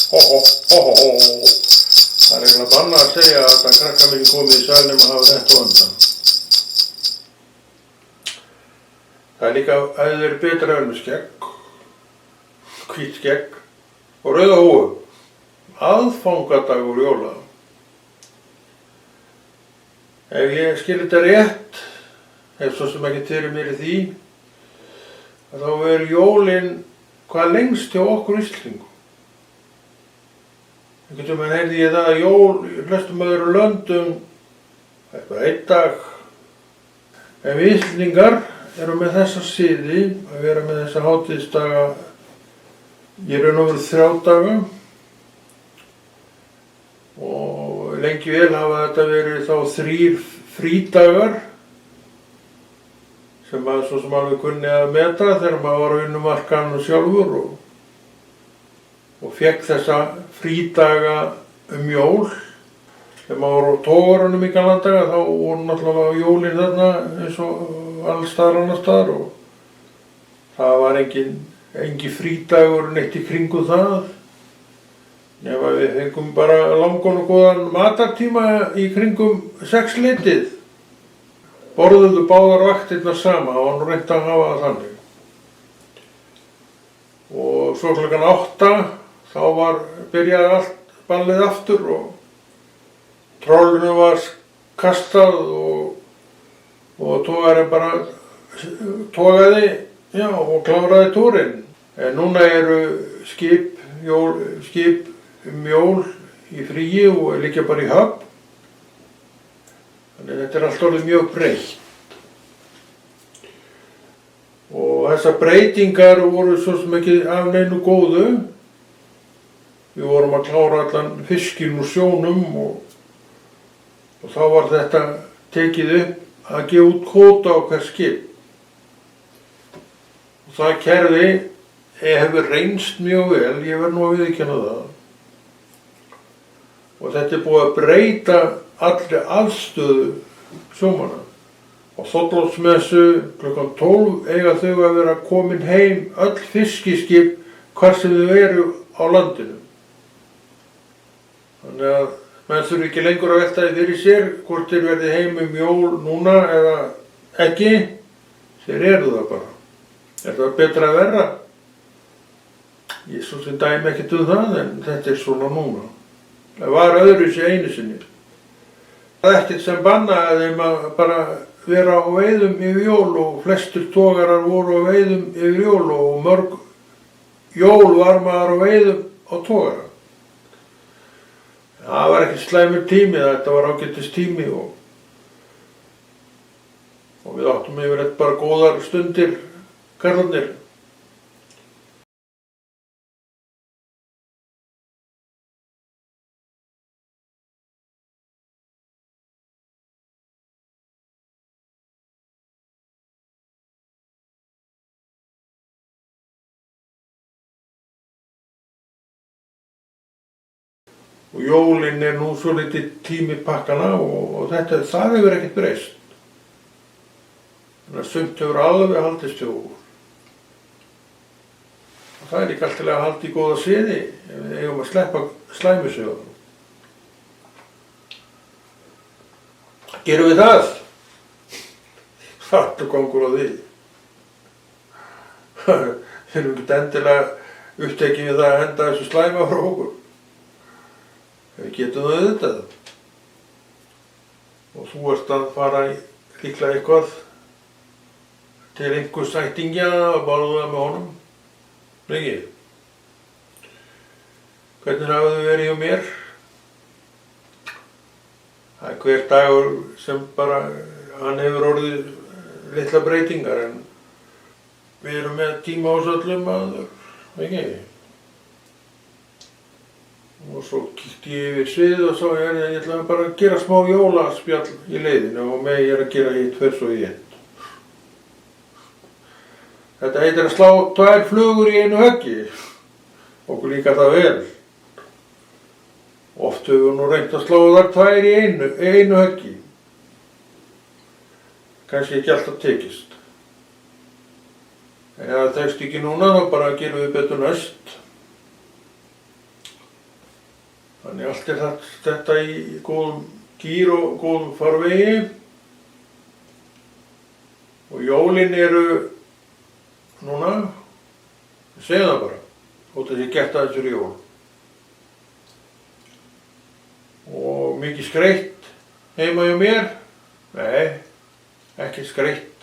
Hó, hó, hó, hó, hó. Það er eiginlega bannað að segja að þetta krakka mín komið í salnum að hafa þetta á undan. Það er líka að það er betra að vera með skegg, hvítt skegg og rauða húfu. Aðfangadagur jóla. Ef ég skil þetta rétt, ef svo sem ekki fyrir mér í því, þá er jólin hvað lengst hjá okkur Íslendingum. Einhvern veginn heyrði ég það að jól í flestum öðrum löndum er bara einn dag. En við Íslendingar erum með þessa siði að vera með þessa hátíðisdaga í raun og veru 3 daga og lengi vel hafa þetta verið þá 3 frídagar sem maður svo sem alveg kunni að meta þegar maður var á vinnumarkaðnum sjálfur og fékk þessa frídaga jól. Þegar maður var á togarunum í gamla daga þá voru náttúrulega jólin þarna eins og alls staðar annars staðar og það var engin frídagur neitt í kringum það. Nema við fengum bara langan og góðan matartíma í kringum 6-leytið. Borðuðu báðar vaktirnar sama, það var nú reynt að hafa það þannig. Og svo klukkan 8 þá byrjaði allt ballið aftur og trollinu var kastað og togarinn bara togaði og kláraði túrinn. En núna eru skip jól í fríi og liggja bara í höfn. Þannig þetta er allt orðið mjög breytt. Og þessar breytingar voru svo sem ekki af neinu góðu. Við vorum að klára allan fiskinn úr sjónum og þá var þetta tekið upp að gefa út kvóta á hvert skip. Og það kerfi hefur reynst mjög vel, ég verð nú að viðurkenna það. Og þetta er búið að breyta allri aðstöðu sjómanna. Á Þorláksmessu klukkan 12 eiga þau að vera komin heim öll fiskiskip hvar sem þau eru á landinu. Þannig að menn þurfi ekki lengur að velta því fyrir sér hvort þeir verði heim jól núna eða ekki. Þeir eru það bara. Er það betra að verra? Ég svo sem dæmi ekkert það en þetta er svona núna. Það var öðruvísi einu sinni. Það er ekkert sem bannaði þeim að bara vera á veiðum yfir jól og flestir togarar voru á veiðum yfir jól og mörg jól var maður á veiðum á togara. Það var ekki slæmur tími, þetta var ágætis tími og við áttum yfirleitt bara góðar stundir, karlarnir. Og jólin er nú svo litið tími pakkana og það hefur ekkert breyst. Þannig að sumt hefur alveg haldist hjá okkur. Og það er líka alltaf að halda í góða siði ef við eigum að sleppa slæmusögunum. Gerum við það? Allur gangur á því. Við erum ekki endilega upptekið við það að henda þessu slæma frá okkur. Við getum það auðvitað. Og þú ert að fara líklega eitthvað til einhvers ættingja og borða með honum. Ekki? Hvernig hafa þau verið hjá mér? Það er hver dagur sem bara, hann hefur orðið litla breytingar en við erum með tíma á öllum að, ekki? Og svo kíkti ég yfir sviðið og sá ég ætlaði bara að gera smá jólaspjall í leiðinu og með ég að gera hitt fyrst og í end. Þetta heitir að slá 2 flugur í einu höggi. Okkur líkar það vel. Oft höfum við nú reynt að slá þar 2 í einu höggi. Kannski ekki alltaf tekist. En ef það tekst ekki núna þá bara gerum við betur næst. Þannig allt þetta í góðum gír og góðum farvegi. Og jólin eru núna, ég segi það bara, þótt að ég gert að þessu jól. Og mikið skreytt heima hjá mér? Nei, ekki skreytt.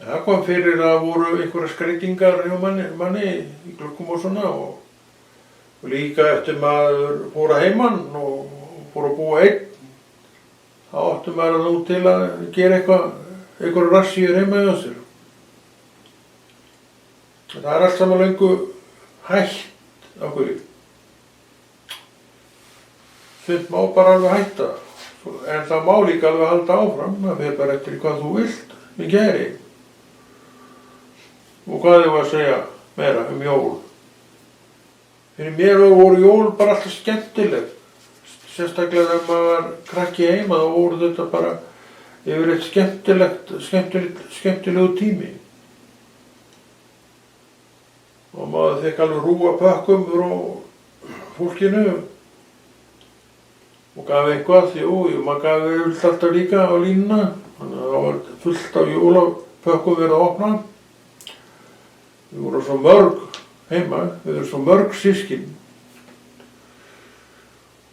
En það kom fyrir að það voru einhverjar skreytingar hjá manni í gluggum og svona og líka eftir maður fór að heiman og fór að búa einn, þá átti maður nú til að gera einhverjar rassíur heima hjá sér. Það er allt saman löngu hætt á hverju. Sumt má bara alveg hætta, en það má líka alveg halda áfram, það fer bara eftir hvað þú vilt, við geri. Og hvað ég var að segja meira jól. Fyrir mér voru jól bara alltaf skemmtileg. Sérstaklega þegar maður var krakki heima, þá voru þetta bara yfirleitt skemmtilegu tími. Og maður fekk alveg rúa pökkum frá fólkinu og gaf eitthvað, maður gaf alltaf líka á línuna. Þannig að það var fullt af jólapökkum verið að opna. Við vorum svo mörg heima, við erum svo mörg systkin.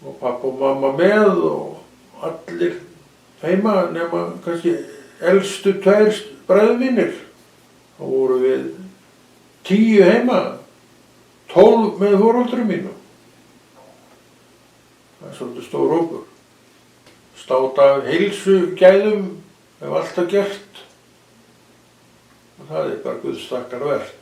Og pappa og mamma með og allir heima nema kannski elstu 2 bræður mínir. Þá vorum við 10 heima, 12 með foreldrum mínum. Það er svolítið stór hópur. Státa heilsugæðum hef alltaf gert. Og það er bara Guðs þakkar vert.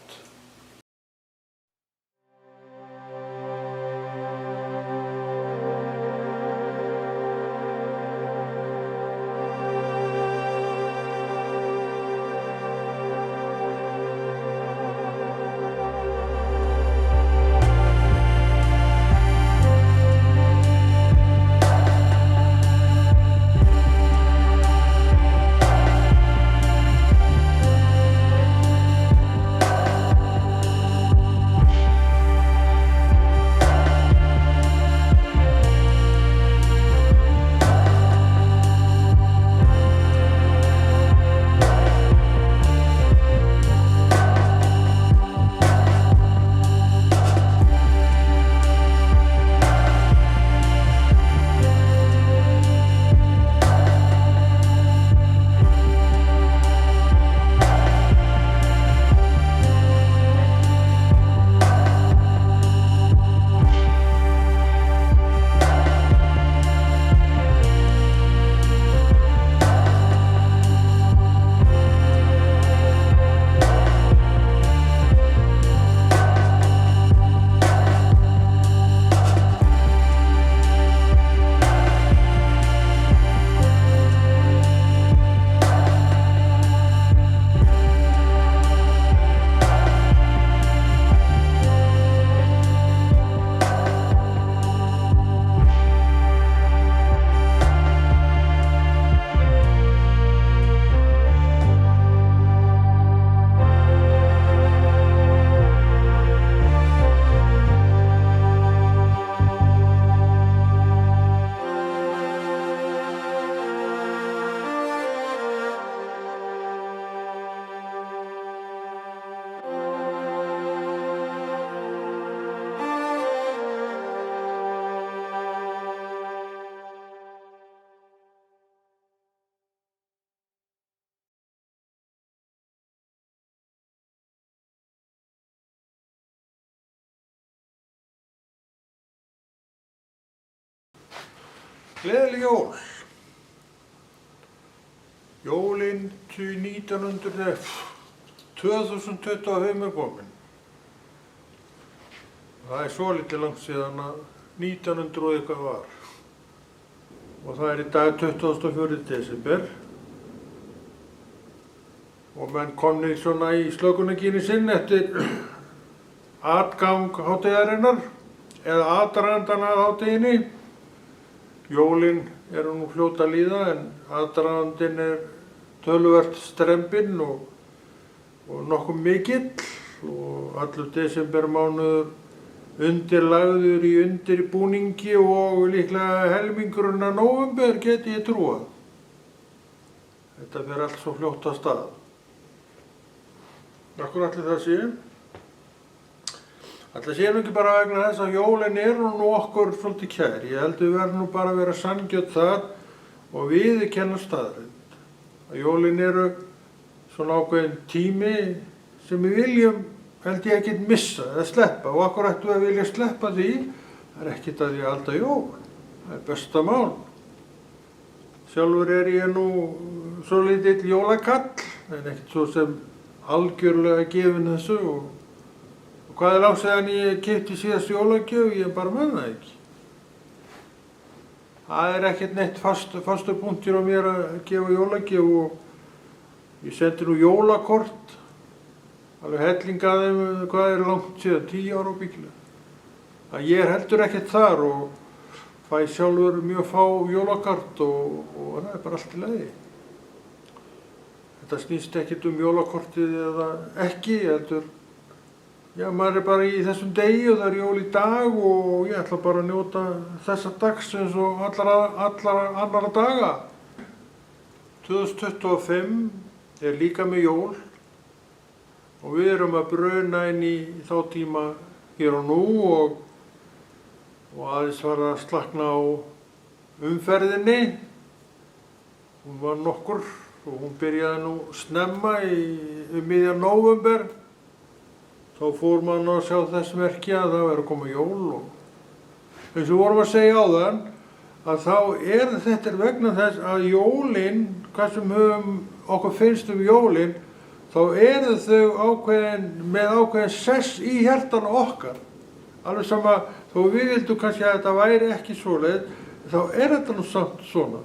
Gleðileg jól. Jólin 2025 er komin. Það er svolítið langt síðan að 1900 og eitthvað var. Og það er í dag 24. desember. Og menn komnir svona í slökunargírinn sinn eftir atgang hátíðarinnar eða aðdragandann að hátíðinni. Jólin eru nú fljót að líða en aðdragandinn er töluvert strembinn og nokkuð mikill og allur desembermánuður undirlagður í undirbúningi og líklega helmingurinn af nóvember geti ég trúað. Þetta fer allt svo fljótt af stað. Akkur ætli það sé? Ætli sé nú ekki bara vegna þess að jólin eru nú okkur svolítið kær. Ég held við verðum nú bara að vera sanngjörn þar og viðurkenna staðreynd. Að jólin eru svona ákveðin tími sem við viljum, held ég, ekkert missa eða sleppa. Og akkur ættu að vilja sleppa því, það er ekkert að ég halda jól. Það er besta mál. Sjálfur ég nú svo lítill jólakall, en ekkert svo sem algjörlega gefin þessu og hvað er langt síðan ég keypti síðast jólagjöf, ég bara man það ekki. Það er ekkert neitt fastur punktur á mér að gefa jólagjöf og ég sendi nú jólakort, alveg helling að þeim, hvað er langt síðan, 10 ára byggilega. Það ég er heldur ekkert þar og fæ sjálfur mjög fá jólakort og það er bara allt í lagi. Þetta snýst ekkert jólakortið eða ekki, heldur, já, maður er bara í þessum degi og það er jól í dag og ég ætla bara að njóta þessa dags eins og allra annara daga. 2025 er líka með jól og við erum að bruna inn í þá tíma hér og nú og aðeins var að slakna á umferðinni. Hún var nokkur og hún byrjaði nú snemma miðjan nóvember. Þá fór maður að sjá þess merki að það væri að koma jól og eins og vorum að segja áðan að þá þetta vegna þess að jólin, hvað sem okkur finnst jólin, þá eru þau með ákveðin sess í hjartanu okkar. Alveg sama, þó við vildum kannski að þetta væri ekki svoleið, þá þetta nú samt svona.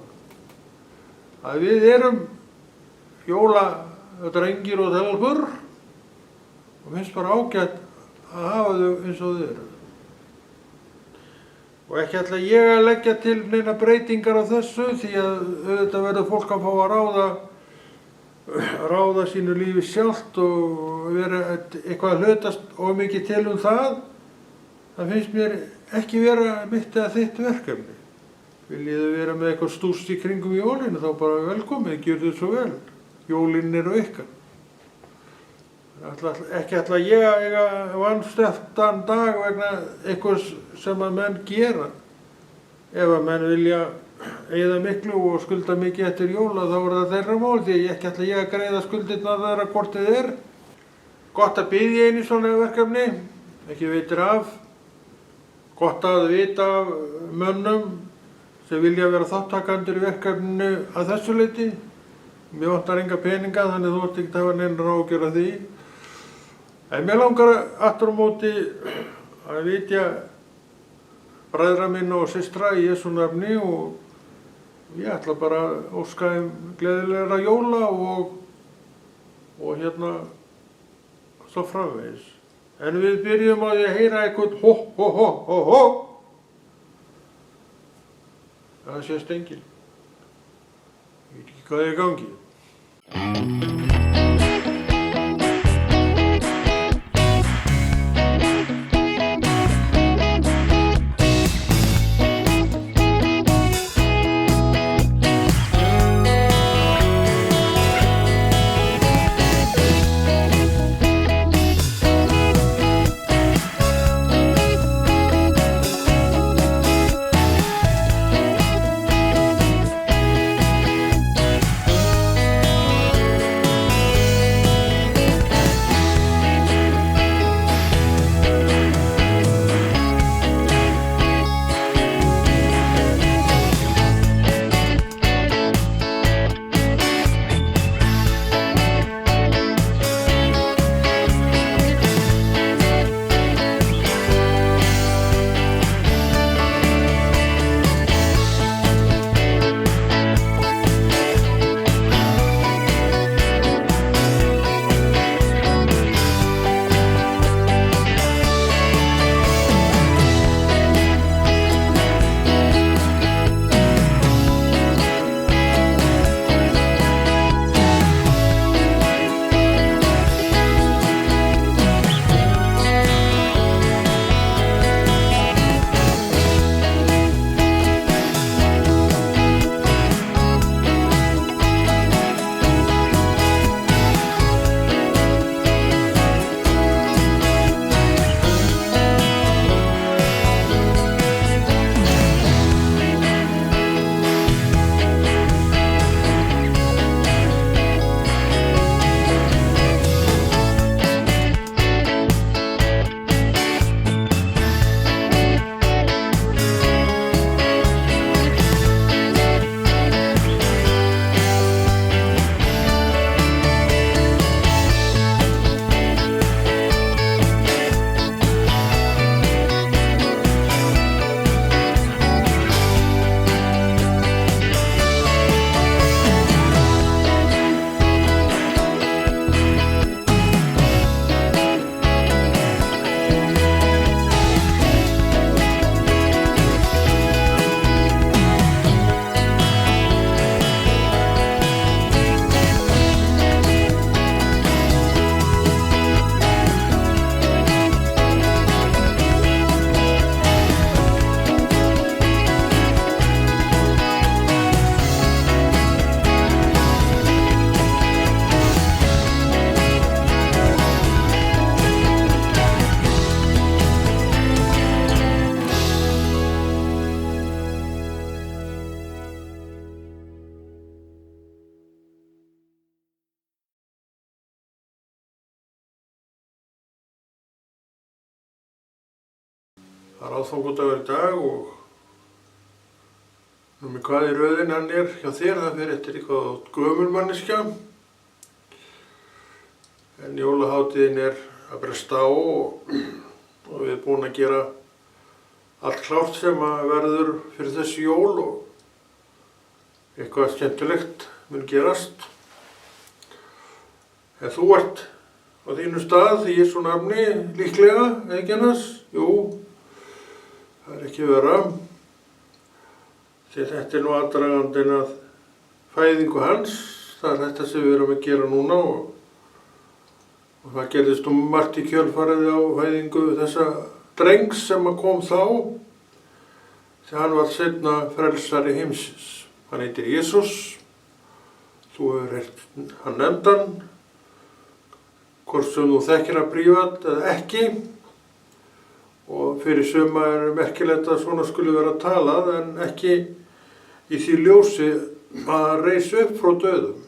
Að við erum jóladrengir og telpur og finnst bara ágætt að hafa þau eins og þau eru. Og ekki ætla ég að leggja til neina breytingar á þessu því að auðvitað verður fólk að fá að ráða sínu lífi sjálft og vera eitthvað að hlutast of mikið til það. Það finnst mér ekki vera mitt eða þitt verkefni. Viljið þið vera með eitthvað stúst í kringum jólinu þá bara velkomið, gjörðu þið svo vel. Jólin eru ykkar. Ekki ætla ég að eiga vansteftan dag vegna eitthvað sem að menn gera. Ef að menn vilja eyða miklu og skulda mikið eftir jóla þá er það þeirra mál því ekki ætla ég að greiða skuldirnar þeirra hvort þið er. Gott að biðja einu svona verkefni, ekki veitir af. Gott að vita af mönnum sem vilja vera þáttakendur í verkefninu að þessu leyti. Mér vantar enga peninga þannig þú ert ekki að hafa neinar áhyggjur af því. En mér langar aftur á móti að vitja bræðra minna og systra í Jesú nafni og ég ætla bara að óska þeim gleðilegra jóla og hérna svo framvegis. En við byrjum á því að heyra eitthvað hó, hó, hó, hó, hó. Það sést enginn. Ég veit ekki hvað er í gangi. Það er aðfangadagur í dag og með hvað í röðin hann er hjá þér, það fyrir eftir eitthvað gömul manneskja. En jólahátíðin er að bresta á og við erum búin að gera allt klárt sem að verður fyrir þessi jól og eitthvað skemmtilegt mun gerast. En þú ert á þínu stað í Jesú nafni líklega, ekki annars? Jú, það er ekki vera. Því þetta er nú aðdragandinn að fæðingu hans. Það er þetta sem við erum að gera núna og það gerðist margt í kjölfarið á fæðingu þessa drengs sem kom þá. Því hann var seinna frelsari heimsins. Hann heitir Jesús. Þú hefur heyrt hann nefndan. Hvort sem þú þekkir hann prívat eða ekki. Og fyrir suma er merkilegt að svona skuli vera talað en ekki í því ljósi að hann reis upp frá dauðum.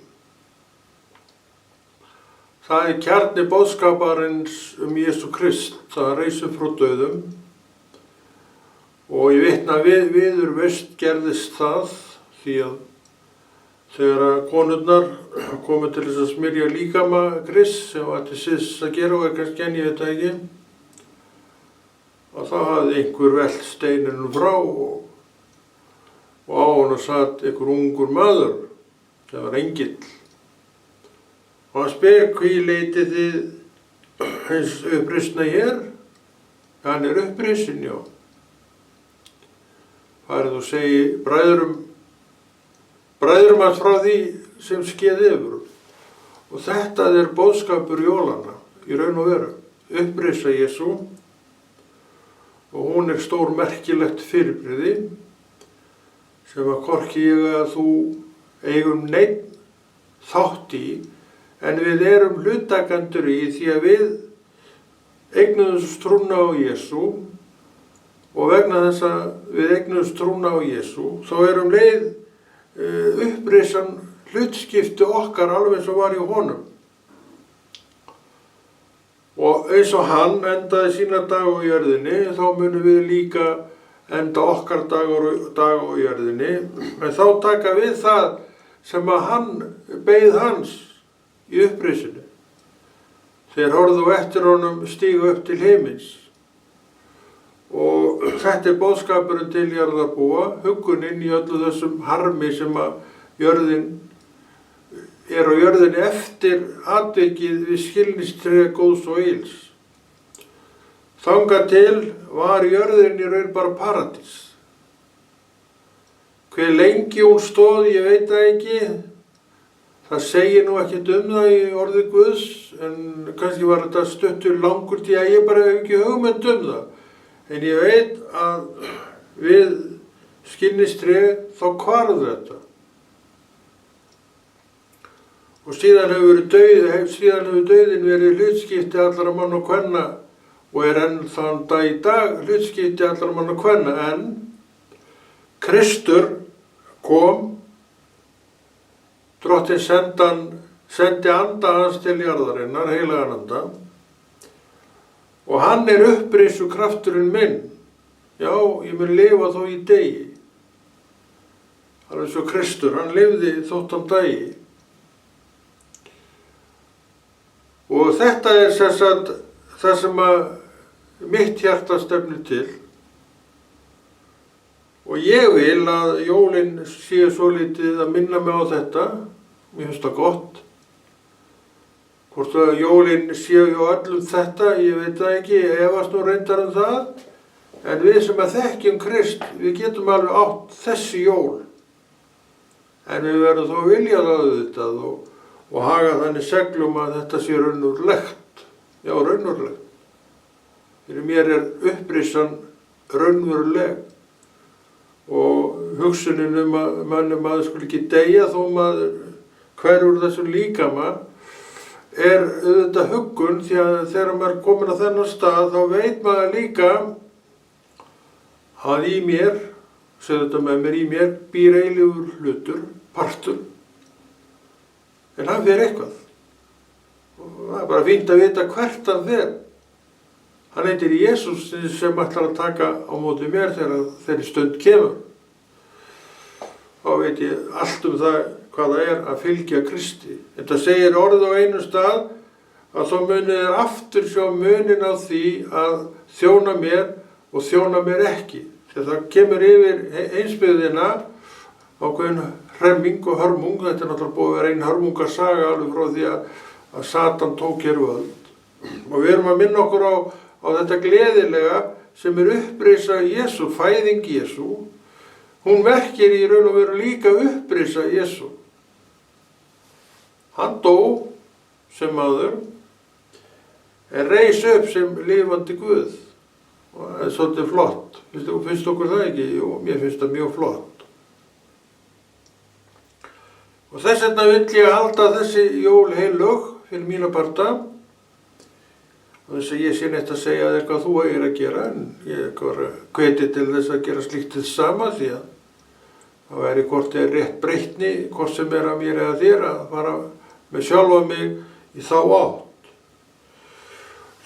Það er kjarni boðskaparins Jesú Krist, það reis upp frá dauðum. Og ég vitna viðurvist gerðist það því að þegar konurnar komu til þess að smyrja líkama Krists sem var til síðs að gera og kannski enn ég veit ekki. Og þá hafði einhver velt steinunum frá og á hana satt einhver ungur maður, það var engill. Og hann spyr, hví leitið þið hins upprisna hér? Hann er upprisinn, já. Farið og segi bræðrum hans frá því sem skeð yfir. Og þetta er boðskapur jólanna, í raun og veru. Upprisa Jesú. Og hún er stórmerkilegt fyrirbrigði sem að hvorki ég að þú eigum neinn þátt í en við erum hlutakendur í því að við eignuðumst trúna á Jesú og vegna þess að við eignuðumst trúna á Jesú þá erum leið upprisan hlutskipti okkar alveg eins og var í honum. Og eins og hann endaði sína dag á jörðinni, þá munum við líka enda okkar dag á jörðinni. En þá taka við það sem að hann beið hans í upprisinu. Þeir horfðu eftir honum stíga upp til heimins. Og þetta er boðskapurinn til jarðarbúa, hugguninn í öllu þessum harmi sem að jörðin er á jörðinni eftir atvikið við skilningstré góðs og ills. Þangað til var jörðin í raun bara paradís. Hve lengi hún stóð, ég veit það ekki. Það segir nú ekkert það í orði Guðs, en kannski var þetta stuttur langur tíma, ég bara hef ekki hugmynd það. En ég veit að við skilningstré þá hvarf þetta. Og síðan hefur dauðinn verið hlutskipti allra manna og kvenna og er enn þann dag í dag hlutskipti allra manna og kvenna. En Kristur kom, Drottinn sendi anda hans til jarðarinnar, heilagan anda. Og hann er upprisu krafturinn minn. Já, ég mun lifa þó í degi. Alveg svo Kristur, hann lifði þótt dagi. Og þetta er sem sagt það sem að mitt hjarta stefnir til. Og ég vil að jólin séu svolítið að minna mig á þetta. Mér finnst það gott. Hvort að jólin séu hjá öllum þetta, ég veit það ekki, efast nú reyndar það. En við sem að þekkjum Krist, við getum alveg átt þessi jól. En við verðum þó viljað að þetta og haga þannig seglum að þetta sé raunverulegt. Já, raunverulegt. Fyrir mér er upprisan raunveruleg. Og hugsunin að maður skuli ekki deyja þó maður hverfur þessum líkama er auðvitað huggun því að þegar maður er komin á þennan stað þá veit maður líka að í mér, segðu þetta með mér, í mér býr eilífur hlutur, partur. En hann fer eitthvað. Og það er bara fínt að vita hvert hann fer. Hann heitir Jesús sem ætlar að taka á móti mér þegar þeirri stund kemur. Þá veit ég allt það hvað það að fylgja Kristi. Þetta segir orðið á einu stað að þá munið þér aftur sjá munin á því að þjóna mér og þjóna mér ekki. Þegar það kemur yfir heimsbyggðina ákveðin hremming og hörmung. Þetta náttúrulega búið að vera ein hörmungasaga alveg frá því að Satan tók hér völd. Og við erum að minna okkur á þetta gleðilega sem upprisa Jesú, fæðing Jesú. Hún verkir í raun og veru líka upprisa Jesú. Hann dó sem maður, en reis upp sem lifandi Guð. Og það er svolítið flott. Finnst okkur það ekki? Jú, mér finnst það mjög flott. Og þess vegna vill ég halda þessi jól heilög fyrir mína parta. Og þess að ég sé neitt að segja þér hvað þú eigir að gera, en ég hveti til þess að gera slíkt þess sama, því að það væri hvort er rétt breytni, hvort sem að mér eða þér að fara með sjálfa mig í þá átt.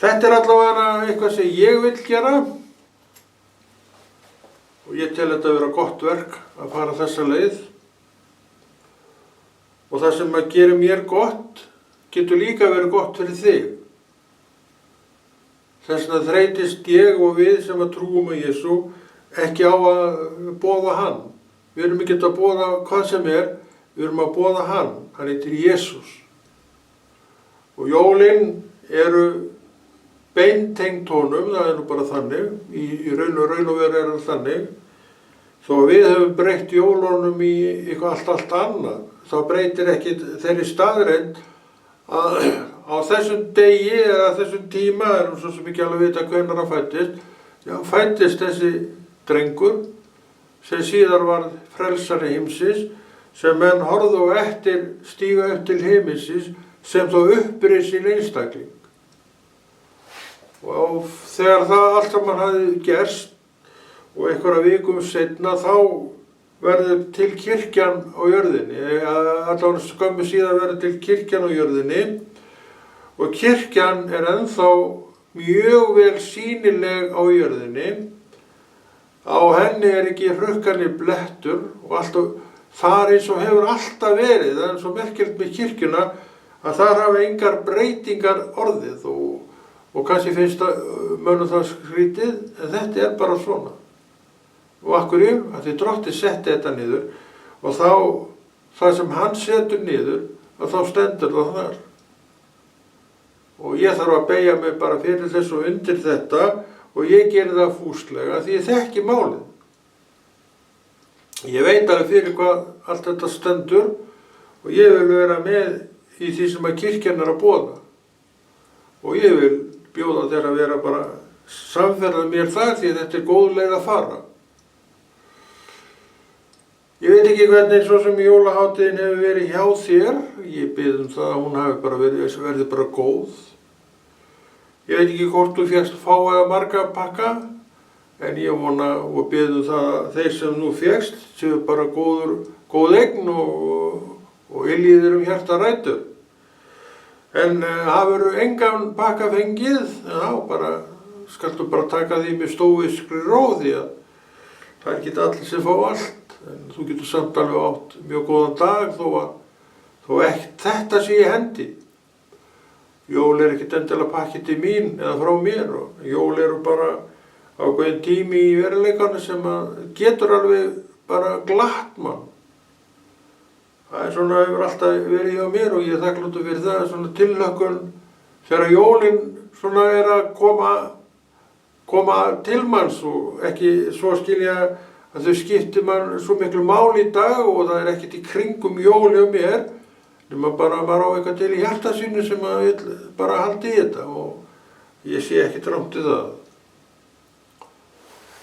Þetta er allavega eitthvað sem ég vil gera og ég tel þetta að vera gott verk að fara þessa leið. Og það sem að gera mér gott getur líka verið gott fyrir þig. Þess vegna þreytist ég og við sem að trúum á Jesú ekki á að boða hann. Við erum ekki að boða hvað sem við erum að boða hann. Hann heitir Jesús. Og jólin eru beintengt honum, það er nú bara þannig, í raun og veru það þannig. Þó að við höfum breytt jólunum í eitthvað allt annað, þá breytir ekki þeirri staðreynd að á þessum degi eða þessum tíma, erum svo sem ekki alveg vita hvenær hann fæddist, fæddist þessi drengur sem síðar var frelsari heimsins, sem menn horfðu á eftir stíga upp til heimsins sem þó upprisin einstakling. Og þegar það allt saman hafði gerst og einhverja vikum seinna þá verður til kirkjan á jörðinni, allavega skömmu síðan verður til kirkjan á jörðinni. Og kirkjan er ennþá mjög vel sýnileg á jörðinni. Á henni er ekki hrukkanir blettur og alltaf, þar eins og hefur alltaf verið. Það er svo merkilegt með kirkjuna að þar hafa engar breytingar orðið og kannski finnst mönnum það skrítið, en þetta er bara svona. Og af hverju? Að því Drottinn setti þetta niður og þá, það sem hann setur niður, að þá stendur það þar. Og ég þarf að beygja mig bara fyrir þessu og undir þetta og ég geri það fúslega því ég þekki málið. Ég veit alveg fyrir hvað allt þetta stendur og ég vil vera með í því sem að kirkjan er að boða. Og ég vil bjóða þér að vera bara samferða mér þar því þetta er góð leið að fara. Ég veit ekki hvernig svo sem jólaháttíðin hefur verið hjá þér. Ég bið það að hún hafi bara verið bara góð. Ég veit ekki hvort þú fékkst fá eða marga pakka, en ég vona og bið það að þeir sem nú fékkst séu bara góð eign og illíðir hjartarætur. En hafur engan pakka fengið, þá skaltu bara taka því með stóískri ró því að það er ekki allir sem fá allt. En þú getur samt alveg átt mjög góðan dag þó ekki þetta sé í hendi. Jól er ekkert endilega pakkið til mín eða frá mér og jól eru bara ákveðin tími í veruleikanum sem getur alveg bara glatt mann. Það er svona, hefur alltaf verið hjá mér og ég er þakkláttur fyrir það, svona tilhlökkun þegar jólin svona er að koma til manns og ekki svo skilja að þau skipti mann svo miklu máli í dag og það er ekkert í kringum jól hjá mér nema bara maður á eitthvað til í hjarta sínu sem maður vill bara halda í þetta og ég sé ekki rangt í það.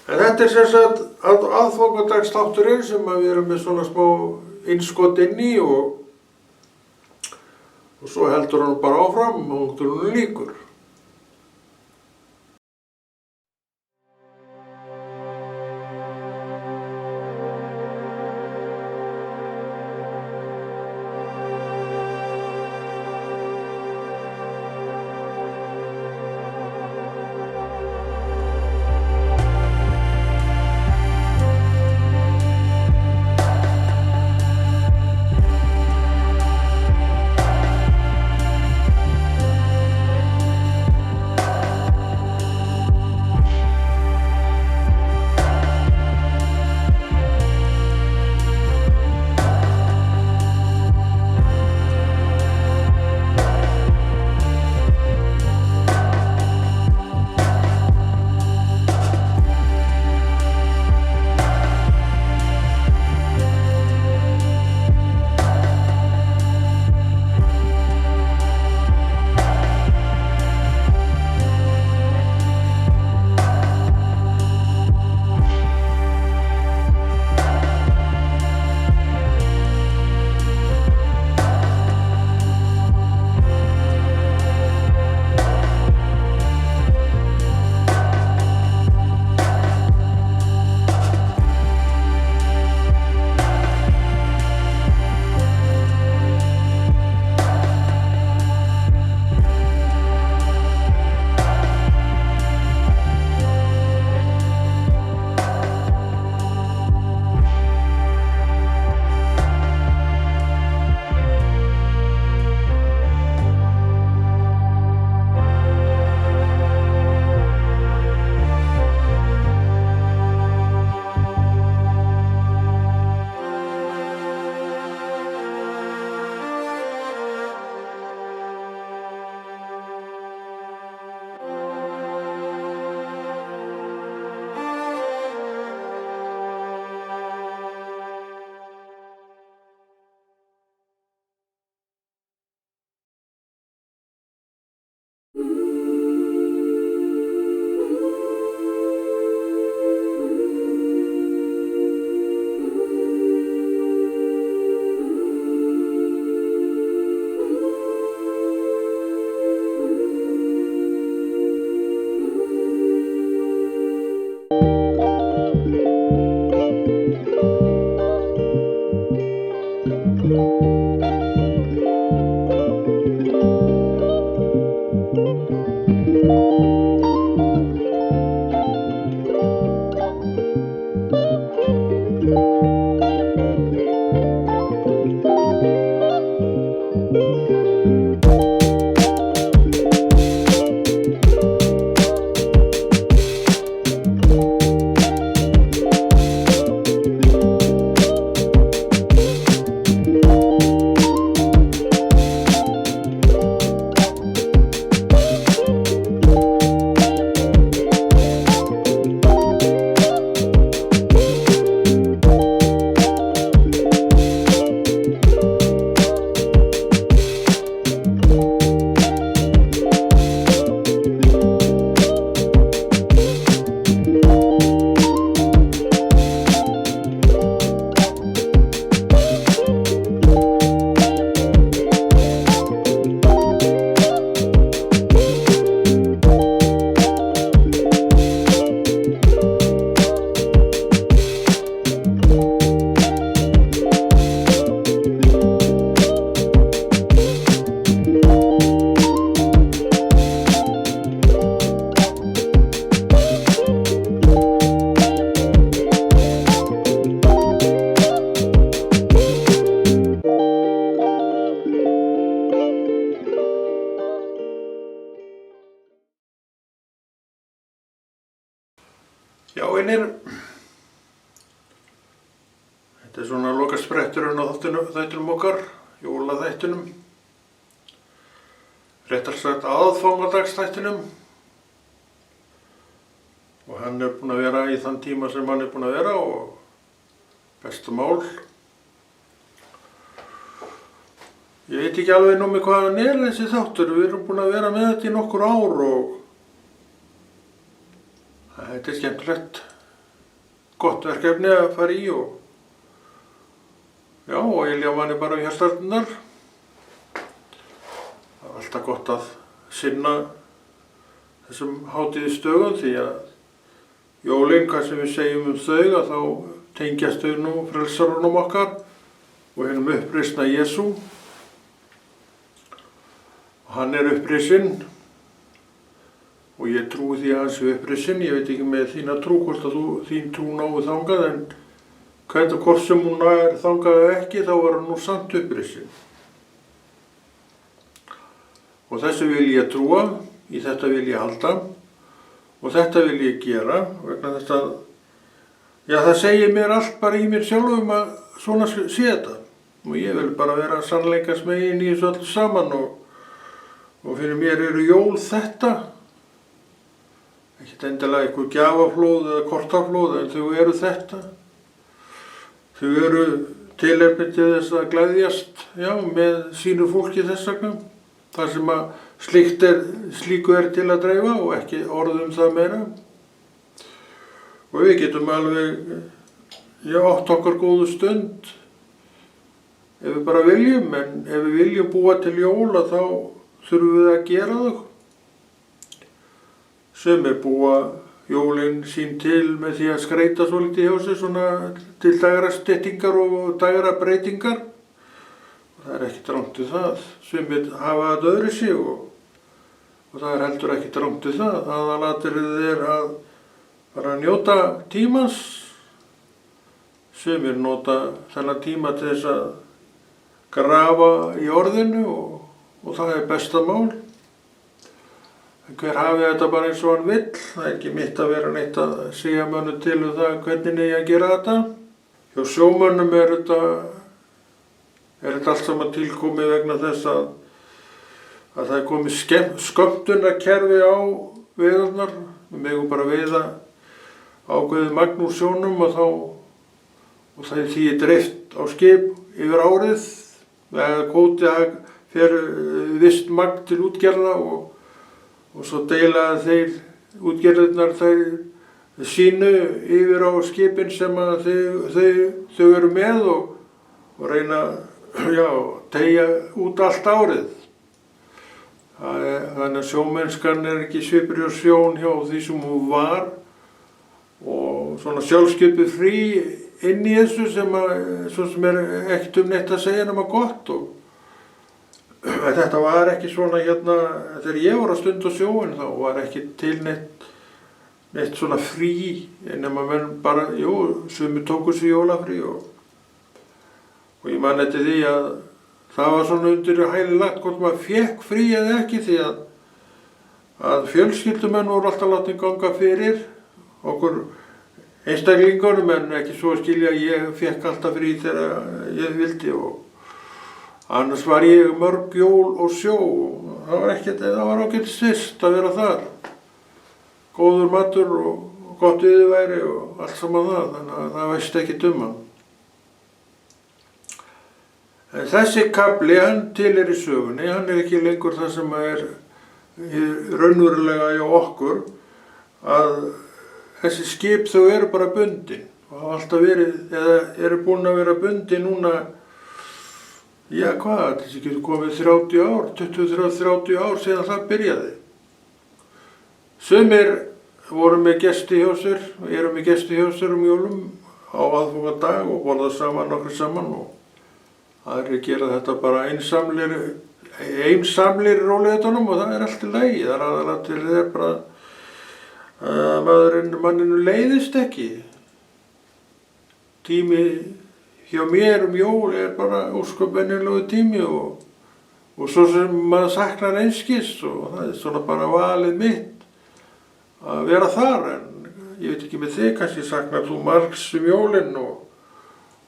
En þetta er sem sagt aðfangadagstátturinn sem við erum með svona smá innskot inn í og svo heldur hann bara áfram og hún líkur. Þetta er svona lokaspretturinn á þættinum okkar, jólaþættinum. Réttar sagt aðfangadagstættinum. Og hann er búinn að vera í þann tíma sem hann er búinn að vera og besta mál. Ég veit ekki alveg nómi hvað hann er þessi þáttur. Við erum búin að vera með þetta í nokkur ár og þetta er skemmtilegt. Gott verkefni að fara í og já, og ég ljá manni bara í hjartarnar. Það er alltaf gott að sinna þessum hátíðisdögum því að jólin, hvað sem við segjum þau, að þá tengjast þau nú frelsarunum okkar og hinum upprisna Jesú. Hann er upprisinn og ég trúi því að hann sé upprisinn. Ég veit ekki með þína trú hvort að þín trú nái þangað, en hvernig hvort sem hún er þangað eða ekki, þá var hann nú samt upprisinn. Og þessu vil ég trúa, í þetta vil ég halda og þetta vil ég gera vegna þess að, já, það segir mér allt bara í mér sjálfum að svona sé þetta. Og ég vil bara vera sannleikasmegin í þessu öllu saman og fyrir mér eru jól þetta. Ekkert endilega einhver gjafaflóð eða kortaflóð, en þau eru þetta. Þau eru tilefni til þess að gleðjast, já, með sínu fólki þess vegna. Þar sem að slíku er til að dreifa og ekki orð það meira. Og við getum alveg, já, átt okkar góðu stund ef við bara viljum, en ef við viljum búa til jóla þá þurfum við að gera þau. Sumir búa jólin sín til með því að skreita svolítið hjá sig svona til dægrastyttingar og dægrabreitingar. Það er ekkert rangt við það. Sumir hafa þetta öðruvísi og það er heldur ekkert rangt við það. Aðalatriðið er að bara njóta tímans. Sumir nota þennan tíma til þess að grafa í orðinu og það er besta mál. Hver hafi þetta bara eins og hann vill. Það er ekki mitt að vera neitt að segja mönnum til það hvernig eigi að gera þetta. Hjá sjómönnum er þetta allt saman tilkomið vegna þess að það er komið skömmtunarkerfi á veiðarnar. Við megum bara veiða ákveðið magn úr sjónum og það er því dreift á skip yfir árið. Eða kvóti fer visst magn til útgerða og svo deila þeir útgerðirnar þeir sínu yfir á skipin sem að þau eru með og reyna, já, teygja út allt árið. Þannig að sjómennskan er ekki svipur hjá sjón hjá því sem hún var og svona sjálfskipið frí inn í þessu sem er ekkert neitt að segja nema gott og þetta var ekki svona hérna, þegar ég var að stunda sjóinn þá var ekki til neitt svona frí, nema menn bara, sumir tóku sér jólafrí og ég man eftir því að það var svona undir hæli lagt hvort maður fékk frí eða ekki því að fjölskyldumenn voru alltaf látið ganga fyrir okkur einstaklingunum en ekki svo að skilja að ég fékk alltaf frí þegar ég vildi og annars var ég mörg jól og sjó og það var ágætis vist að vera þar. Góður matur og gott viðurværi og allt saman það, þannig að það veist ekki hann. En þessi kafli, hann tilheyrir sögunni, hann er ekki lengur það sem er raunverulega hjá okkur, að þessi skip þau eru bara bundin og hafa alltaf verið, eða eru búin að vera bundin núna. Já, hvað, þessi getur komið 30 ár, 20-30 ár síðan það byrjaði. Sumir voru með gesti hjá sér, eru með gesti hjá sér jólum á aðfangadag og borða saman nokkur saman og aðrir gera þetta bara einsamlir rólegheitunum og það er allt í lagi. Það er aðalega til þeir bara að manninu leiðist ekki. Tími hjá mér jól er bara ósköp venjulegu tími og svo sem maður saknar einskis og það er svona bara valið mitt að vera þar en ég veit ekki með þig, kannski saknar þú margs jólin og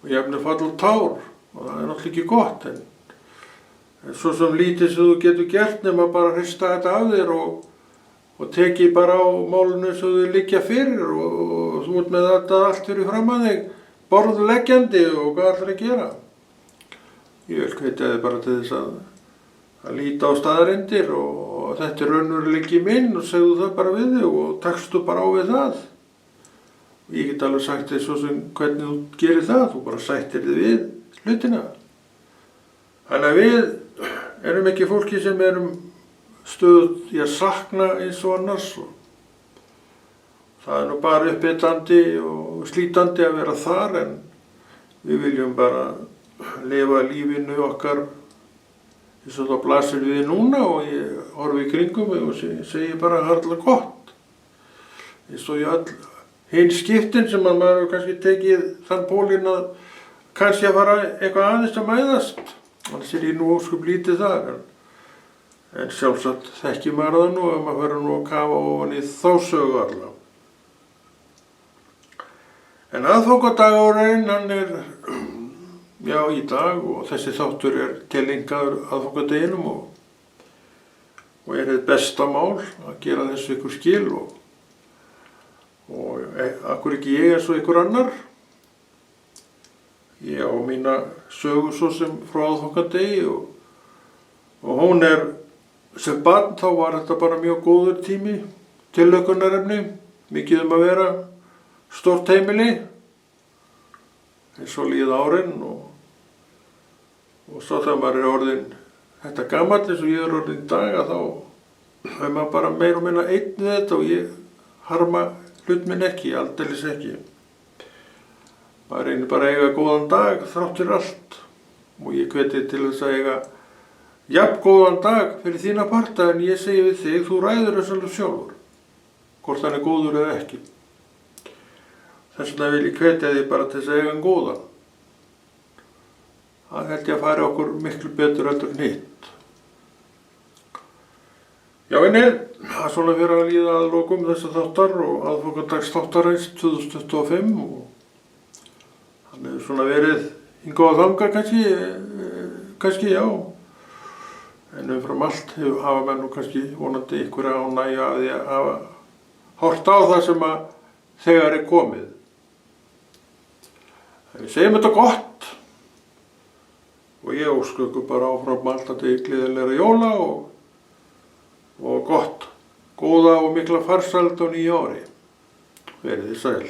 og jafnvel falla tár og það er náttúrulega ekki gott en svo sem lítið sem þú getur gert nema bara hrista þetta af þér og teki bara á málinu sem þau liggja fyrir og þú ert með þetta allt fyrir fram að þig borðleggjandi og hvað ætlar að gera. Ég vil hvetja þig bara til þess að líta á staðreyndir og þetta er raunveruleiki minn og segðu það bara við þig og takstu bara á við það. Ég get alveg sagt þig svo sem hvernig þú gerir það, þú bara sættir þig við hlutina. Þannig að við erum ekki fólki sem erum stöðugt í að sakna eins og annars og það er nú bara uppbytandi og slítandi að vera þar en við viljum bara lifa lífinu okkar eins og það blasir við núna og ég horfi í kringum mig og segi bara harla gott. Eins og ég hinn skiptin sem að maður kannski tekið þann pólinn að kannski að fara eitthvað aðeins að mæðast. Annars ég nú óskup lítið þar en sjálfsagt þekki maður það nú ef maður verður nú að kafa ofan í þá sögu alla. En aðfangadagurinn hann er í dag og þessi þáttur er tilengaður aðfangadeginum og er þetta besta mál að gera þessu ykkur skil og akkur ekki ég svo ykkur annar. Ég á mína sögu svo sem frá aðfangadegi og hún er sem barn þá var þetta bara mjög góður tími, tillökunarefni, mikið að vera stórt heimili eins og líða árin og svo þegar maður er orðinn þetta gamall eins og ég er orðinn í dag að þá er maður bara meira og minna einn við þetta og ég harma hlut minn ekki, aldeilis ekki. Maður reynir bara að eiga góðan dag þrátt fyrir allt og ég hveti til þess að eiga jafn góðan dag fyrir þína parta en ég segi við þig, þú ræður þessu alveg sjálfur, hvort hann er góður eða ekki. Þess vegna vil ég hvetja þig bara til þess að eiga hann góðan. Það held ég að færi okkur miklu betur heldur en hitt. Já, það er svona fyrir að líða að lokum þessa þáttar og aðfangadags þáttarins 2025 og hann hefur svona verið hingað á þangað kannski já. En umfram allt hafa menn nú kannski vonandi einhverja ánægju að því að hafa horft á það sem að þegar er komið. Við segjum þetta gott og ég óska ykkur bara áfram alltaf til gleðilegra jóla og gott, góða og mikla farsæld á nýja ári. Verið þið sæl.